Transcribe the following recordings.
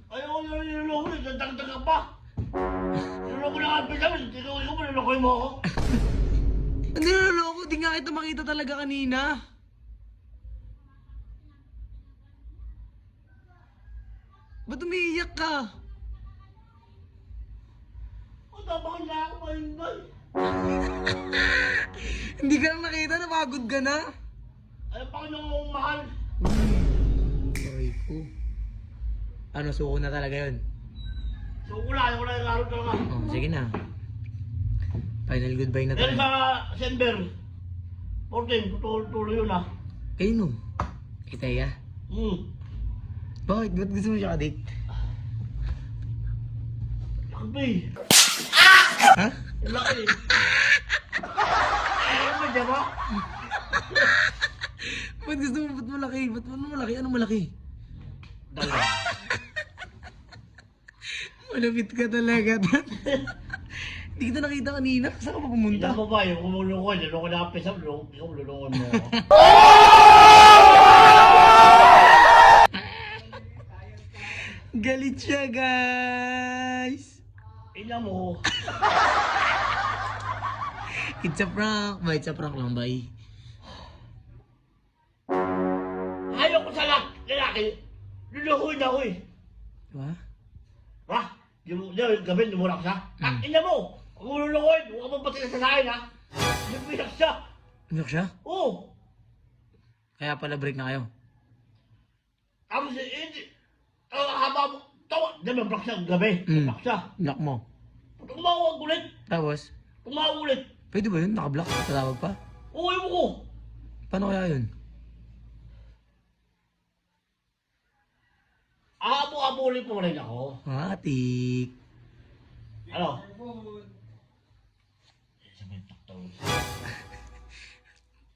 Ayaw ko na niloloko na, dadagdag ka pa. Niloloko na nga pisa, ikaw mo nilokoy mo ako. Hindi naloloko, di nga kita makita talaga kanina. Ba't umiiyak ka? O, dapat na ako mahingay. Hindi ka lang nakita, napagod ka na. Ano pa kong mahal? Aray ko. Ano, suko na talaga yun? So, wala yung laro talaga. Oh, sige na. Final goodbye na Dahil tayo. sa December 14, tuloy yun ah. Kayo no? Kita ya? Bakit? Ba't gusto mo siya ka-date? Laki. Ha? Laki. Ano ba dyan ba? Ba't gusto mo? Ba't malaki? Ba't malaki? Ano malaki? Dalawa. Malapit ka talaga. Hindi kita nakita kanina. Saan ka pa pumunta? Hindi mo ba yung kumulungan? Nilungan na kapis ako. Ikaw lulungan mo ako. Galit siya, guys. Ina mo. It's a prank. Ba, it's a prank lang, bay. Ayaw ko sa lalaki. Luluhuin ako eh. Diba? Ha? Yung gabi, lumurak siya. Ina mo. Kung luluhuin, huwag ka mapatid sa sasahin ha. Lumirak siya. Umiyak siya? Oo. Kaya pala break na kayo. Tapos, haba mo. Tawa. Diyan, block siya gabi. Block siya. Block mo. Tumawag ulit. Tapos, Tumawag ulit. pwede ba yun? Naka-block? Tatawag pa? Oo, ewan ko. Paano kaya yun? Abo-abulin po rin ako. Matik. Ano?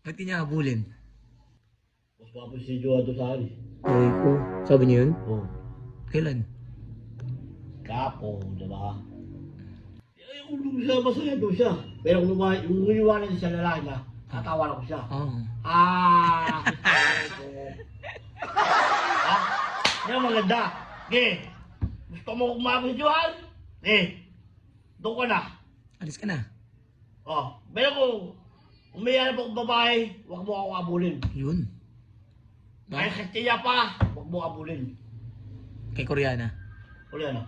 Ba't ka niya habulin? Mas papo si Joa doon sa akin. Ay ko. Sabi niyo yun? Oo. Kailan? Kapo, diba? Yung siya, masaya doon siya. Pero kung umiwanan siya lalaki na, tatawanan ko siya. Oo. Ah! Ha? Yan ang maganda. Okay. Gusto mo kumama si Johan? Doon ka na. Alis ka na. Oh, pero kung umiyan po kong babae, huwag mo ako abulin. Yun. Kahit sa tiya pa, huwag mo abulin. Kay Koreana. Uli ano?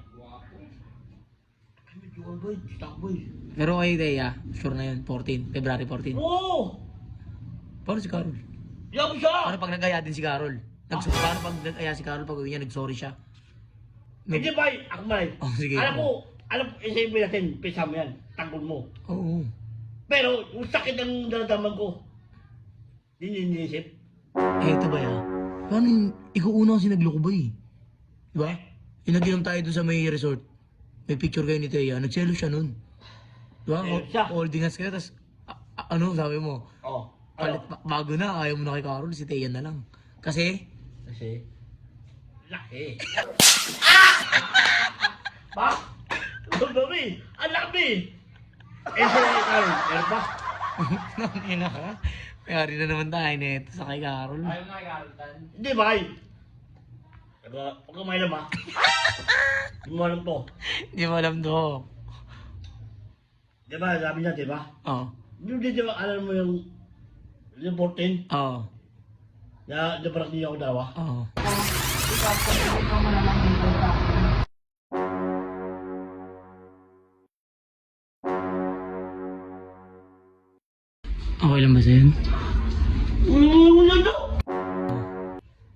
Kami Johan boy, stock boy. Pero kay Thea, sure na yun. 14. February 14. Oo! Paano si Carol? Yan mo siya! Paano pag nag-aya din si Carol? Paano pag nag-aya si Carol pag uwi niya, nag-sorry siya? Hindi ba? Ako malay. Oh, sige. Alam ko, isipin natin, pisa mo yan, tanggol mo. Oo. Pero, yung sakit ng daramdaman ko, hindi iniisip. Eh, ito ba ya? Paano yung ikaw una kasi nagloko ba eh? Diba? Yung nag-inom tayo dun sa may resort. May picture kayo ni Thea. Nagselo siya nun. Diba? Siya. Holding hands kayo. Tapos, ano sabi mo? Oo. Palit, bago na, ayaw mo na kay Carol, si Thea na lang. Kasi, Laki. Ba? Babi, ang laki. Si Carol, meron ba? nangina ka. Mayari na naman tayo nito sa kay Carol. Ayaw na kay Carlton. Hindi ba? Huwag kang may alam ha. Hindi mo alam to. Hindi mo alam to. Di ba, sabi niya, di ba? Oo. Di ba, alam mo yung 14? Oo. Na, di ba niya ako dalawa? Oo. Okay lang ba sa'yo? Ano to?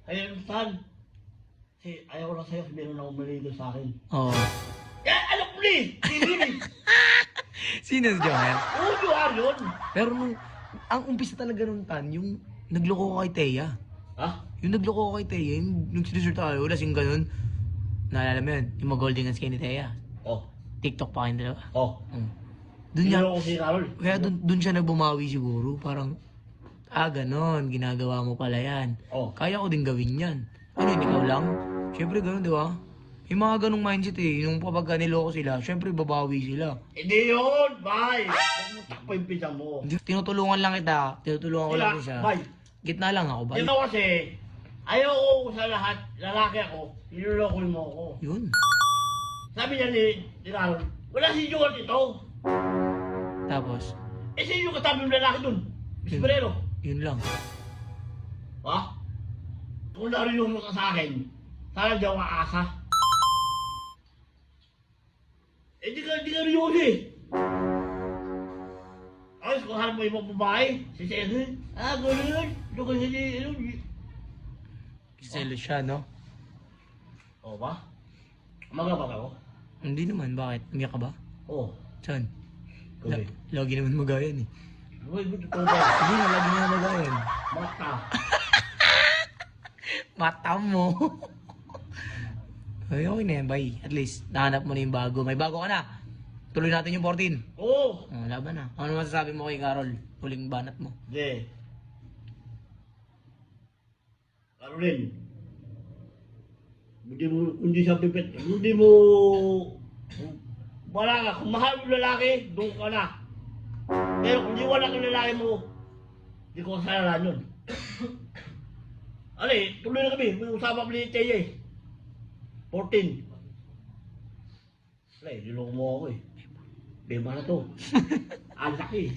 Ayun, saan? Kasi ayaw ko lang sa'yo kasi meron akong malito sa akin. Oo. Alam ko ni! Hindi! Sino si Johan? Oo, Johan yun! Pero nung, ang umpisa talaga nung tan, yung nagloko ko kay Thea. Ha? Yung nagloko ko kay Thea, yung nagsiresort tayo, lasing ganun. Naalala mo yun? Yung mag-holding hands kayo ni Thea. Oh. TikTok pa kayong dalawa. Oh. Doon niya, Hindi ako si Carol. kaya doon siya nagbumawi siguro. Parang, ganon, ginagawa mo pala yan. Oh. Kaya ko din gawin yan. Ano yun, ikaw lang? Siyempre ganun, di ba? Yung mga ganong mindset eh, yung kapag niloko sila, siyempre babawi sila. Hindi yun! Bye! Huwag mo takpo yung pisa mo. Tinutulungan lang kita, tinutulungan ko lang siya. Bye! Gitna lang ako, ba? Dito kasi, ayaw ko sa lahat, lalaki ako, Niloloko mo ako. Yun. Sabi niya ni Aaron, wala si Joel dito. Tapos, Eh, sino yung katabi ng lalaki dun? Bisperero. yun lang. Ha? Kung narinig mo ka sa akin, sana di ako aasa. Eh, di ka rin yun eh. Ayos, kung hanap mo ibang babae, si Sesen. Ah, gano'n. Ito ko hindi, Giselo siya, no? Oo ba? Magabat ako? Hindi naman, bakit? Umiyak ka ba? Oo. Saan? Gabi. Lagi naman magayan eh. Uy, totoo ba? Hindi na, lagi naman magayan. Mata. Mata mo. Ay, okay na yan, bye. At least, nahanap mo na yung bago. May bago ka na. Tuloy natin yung 14. Oo. Oh, laban na. Ano masasabi mo kay Carol? Huling banat mo. Hindi. Caroline. Hindi siya pipit. Hindi mo... Wala ka. Kung mahal mo lalaki, doon ka na. Pero kung di wala kang lalaki mo, hindi ko kasalanan yun. Ano eh, tuloy na kami. May usama kami ni Teya eh. 14. Wala eh, niloko mo ako eh. Bema na to. Ang laki eh.